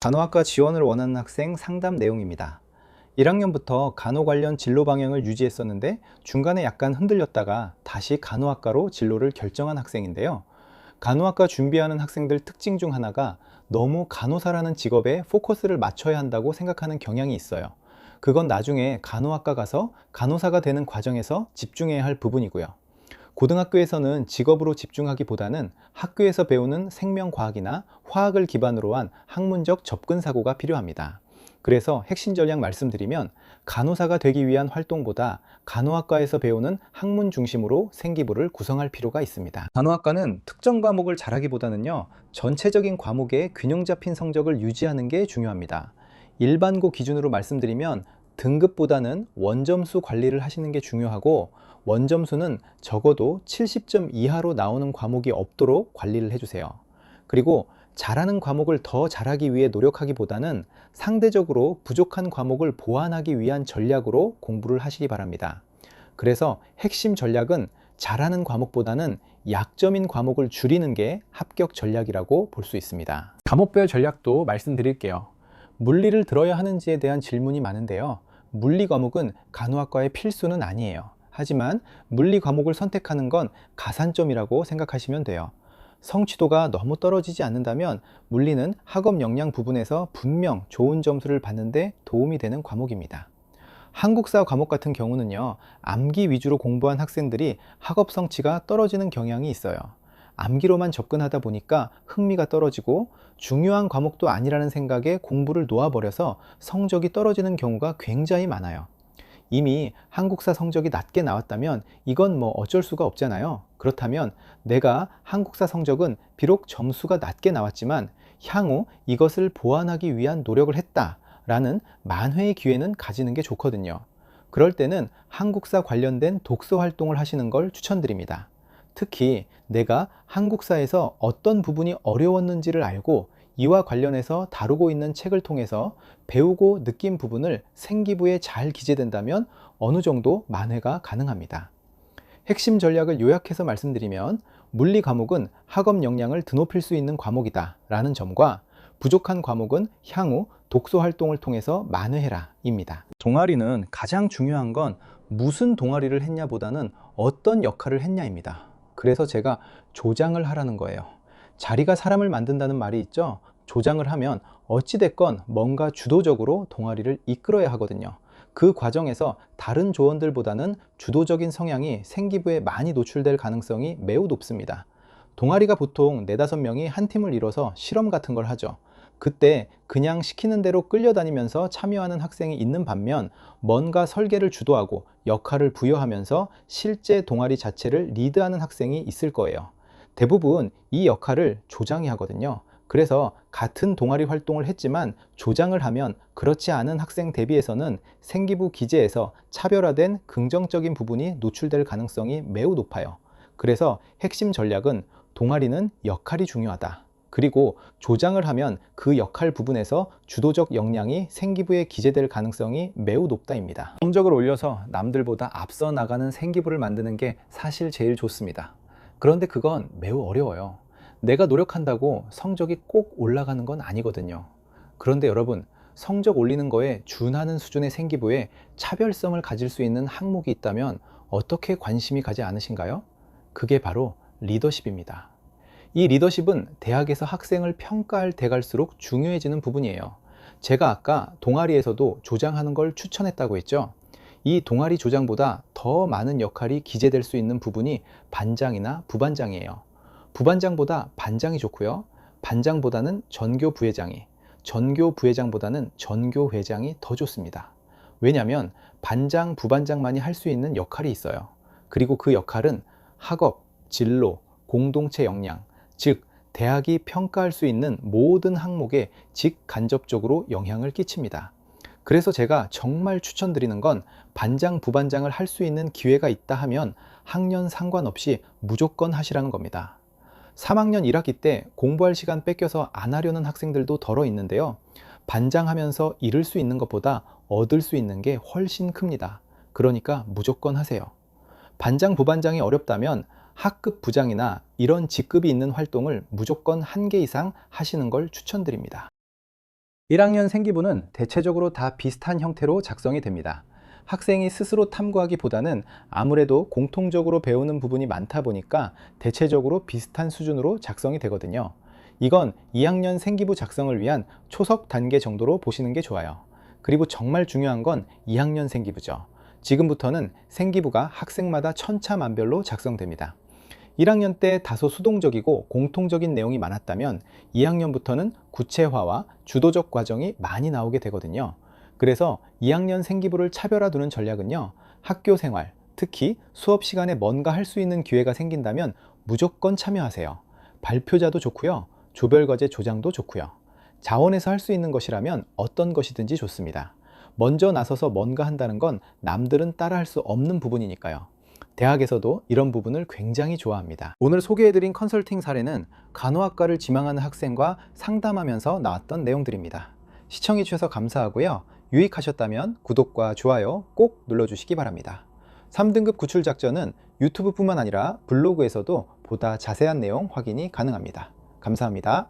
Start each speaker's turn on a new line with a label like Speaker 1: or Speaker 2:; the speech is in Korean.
Speaker 1: 간호학과 지원을 원하는 학생 상담 내용입니다. 1학년부터 간호 관련 진로 방향을 유지했었는데 중간에 약간 흔들렸다가 다시 간호학과로 진로를 결정한 학생인데요. 간호학과 준비하는 학생들 특징 중 하나가 너무 간호사라는 직업에 포커스를 맞춰야 한다고 생각하는 경향이 있어요. 그건 나중에 간호학과 가서 간호사가 되는 과정에서 집중해야 할 부분이고요. 고등학교에서는 직업으로 집중하기보다는 학교에서 배우는 생명과학이나 화학을 기반으로 한 학문적 접근 사고가 필요합니다. 그래서 핵심 전략 말씀드리면 간호사가 되기 위한 활동보다 간호학과에서 배우는 학문 중심으로 생기부를 구성할 필요가 있습니다. 간호학과는 특정 과목을 잘하기보다는요, 전체적인 과목에 균형 잡힌 성적을 유지하는 게 중요합니다. 일반고 기준으로 말씀드리면 등급보다는 원점수 관리를 하시는 게 중요하고, 원점수는 적어도 70점 이하로 나오는 과목이 없도록 관리를 해주세요. 그리고 잘하는 과목을 더 잘하기 위해 노력하기보다는 상대적으로 부족한 과목을 보완하기 위한 전략으로 공부를 하시기 바랍니다. 그래서 핵심 전략은 잘하는 과목보다는 약점인 과목을 줄이는 게 합격 전략이라고 볼 수 있습니다. 과목별 전략도 말씀드릴게요. 물리를 들어야 하는지에 대한 질문이 많은데요. 물리 과목은 간호학과의 필수는 아니에요. 하지만 물리 과목을 선택하는 건 가산점이라고 생각하시면 돼요. 성취도가 너무 떨어지지 않는다면 물리는 학업 역량 부분에서 분명 좋은 점수를 받는데 도움이 되는 과목입니다. 한국사 과목 같은 경우는요, 암기 위주로 공부한 학생들이 학업 성취가 떨어지는 경향이 있어요. 암기로만 접근하다 보니까 흥미가 떨어지고 중요한 과목도 아니라는 생각에 공부를 놓아버려서 성적이 떨어지는 경우가 굉장히 많아요. 이미 한국사 성적이 낮게 나왔다면 이건 뭐 어쩔 수가 없잖아요. 그렇다면 내가 한국사 성적은 비록 점수가 낮게 나왔지만 향후 이것을 보완하기 위한 노력을 했다라는 만회의 기회는 가지는 게 좋거든요. 그럴 때는 한국사 관련된 독서 활동을 하시는 걸 추천드립니다. 특히 내가 한국사에서 어떤 부분이 어려웠는지를 알고 이와 관련해서 다루고 있는 책을 통해서 배우고 느낀 부분을 생기부에 잘 기재된다면 어느 정도 만회가 가능합니다. 핵심 전략을 요약해서 말씀드리면 물리 과목은 학업 역량을 드높일 수 있는 과목이다 라는 점과 부족한 과목은 향후 독서 활동을 통해서 만회해라 입니다. 동아리는 가장 중요한 건 무슨 동아리를 했냐보다는 어떤 역할을 했냐입니다. 그래서 제가 조장을 하라는 거예요. 자리가 사람을 만든다는 말이 있죠. 조장을 하면 어찌됐건 뭔가 주도적으로 동아리를 이끌어야 하거든요. 그 과정에서 다른 조원들보다는 주도적인 성향이 생기부에 많이 노출될 가능성이 매우 높습니다. 동아리가 보통 4~5명이 한 팀을 이뤄서 실험 같은 걸 하죠. 그때 그냥 시키는 대로 끌려다니면서 참여하는 학생이 있는 반면 뭔가 설계를 주도하고 역할을 부여하면서 실제 동아리 자체를 리드하는 학생이 있을 거예요. 대부분 이 역할을 조장이 하거든요. 그래서 같은 동아리 활동을 했지만 조장을 하면 그렇지 않은 학생 대비해서는 생기부 기재에서 차별화된 긍정적인 부분이 노출될 가능성이 매우 높아요. 그래서 핵심 전략은 동아리는 역할이 중요하다. 그리고 조장을 하면 그 역할 부분에서 주도적 역량이 생기부에 기재될 가능성이 매우 높다입니다. 성적을 올려서 남들보다 앞서 나가는 생기부를 만드는 게 사실 제일 좋습니다. 그런데 그건 매우 어려워요. 내가 노력한다고 성적이 꼭 올라가는 건 아니거든요. 그런데 여러분, 성적 올리는 거에 준하는 수준의 생기부에 차별성을 가질 수 있는 항목이 있다면 어떻게 관심이 가지 않으신가요? 그게 바로 리더십입니다. 이 리더십은 대학에서 학생을 평가할 때 갈수록 중요해지는 부분이에요. 제가 아까 동아리에서도 조장하는 걸 추천했다고 했죠. 이 동아리 조장보다 더 많은 역할이 기재될 수 있는 부분이 반장이나 부반장이에요. 부반장보다 반장이 좋고요. 반장보다는 전교 부회장이, 전교 부회장보다는 전교 회장이 더 좋습니다. 왜냐하면 반장, 부반장만이 할 수 있는 역할이 있어요. 그리고 그 역할은 학업, 진로, 공동체 역량, 즉 대학이 평가할 수 있는 모든 항목에 직간접적으로 영향을 끼칩니다. 그래서 제가 정말 추천드리는 건 반장, 부반장을 할 수 있는 기회가 있다 하면 학년 상관없이 무조건 하시라는 겁니다. 3학년 1학기 때 공부할 시간 뺏겨서 안 하려는 학생들도 덜어 있는데요. 반장하면서 잃을 수 있는 것보다 얻을 수 있는 게 훨씬 큽니다. 그러니까 무조건 하세요. 반장, 부반장이 어렵다면 학급 부장이나 이런 직급이 있는 활동을 무조건 1개 이상 하시는 걸 추천드립니다. 1학년 생기부는 대체적으로 다 비슷한 형태로 작성이 됩니다. 학생이 스스로 탐구하기보다는 아무래도 공통적으로 배우는 부분이 많다 보니까 대체적으로 비슷한 수준으로 작성이 되거든요. 이건 2학년 생기부 작성을 위한 초석 단계 정도로 보시는 게 좋아요. 그리고 정말 중요한 건 2학년 생기부죠. 지금부터는 생기부가 학생마다 천차만별로 작성됩니다. 1학년 때 다소 수동적이고 공통적인 내용이 많았다면 2학년부터는 구체화와 주도적 과정이 많이 나오게 되거든요. 그래서 2학년 생기부를 차별화 두는 전략은요, 학교 생활, 특히 수업 시간에 뭔가 할 수 있는 기회가 생긴다면 무조건 참여하세요. 발표자도 좋고요, 조별과제 조장도 좋고요. 자원에서 할 수 있는 것이라면 어떤 것이든지 좋습니다. 먼저 나서서 뭔가 한다는 건 남들은 따라할 수 없는 부분이니까요. 대학에서도 이런 부분을 굉장히 좋아합니다. 오늘 소개해드린 컨설팅 사례는 간호학과를 지망하는 학생과 상담하면서 나왔던 내용들입니다. 시청해주셔서 감사하고요. 유익하셨다면 구독과 좋아요 꼭 눌러주시기 바랍니다. 3등급 구출 작전은 유튜브뿐만 아니라 블로그에서도 보다 자세한 내용 확인이 가능합니다. 감사합니다.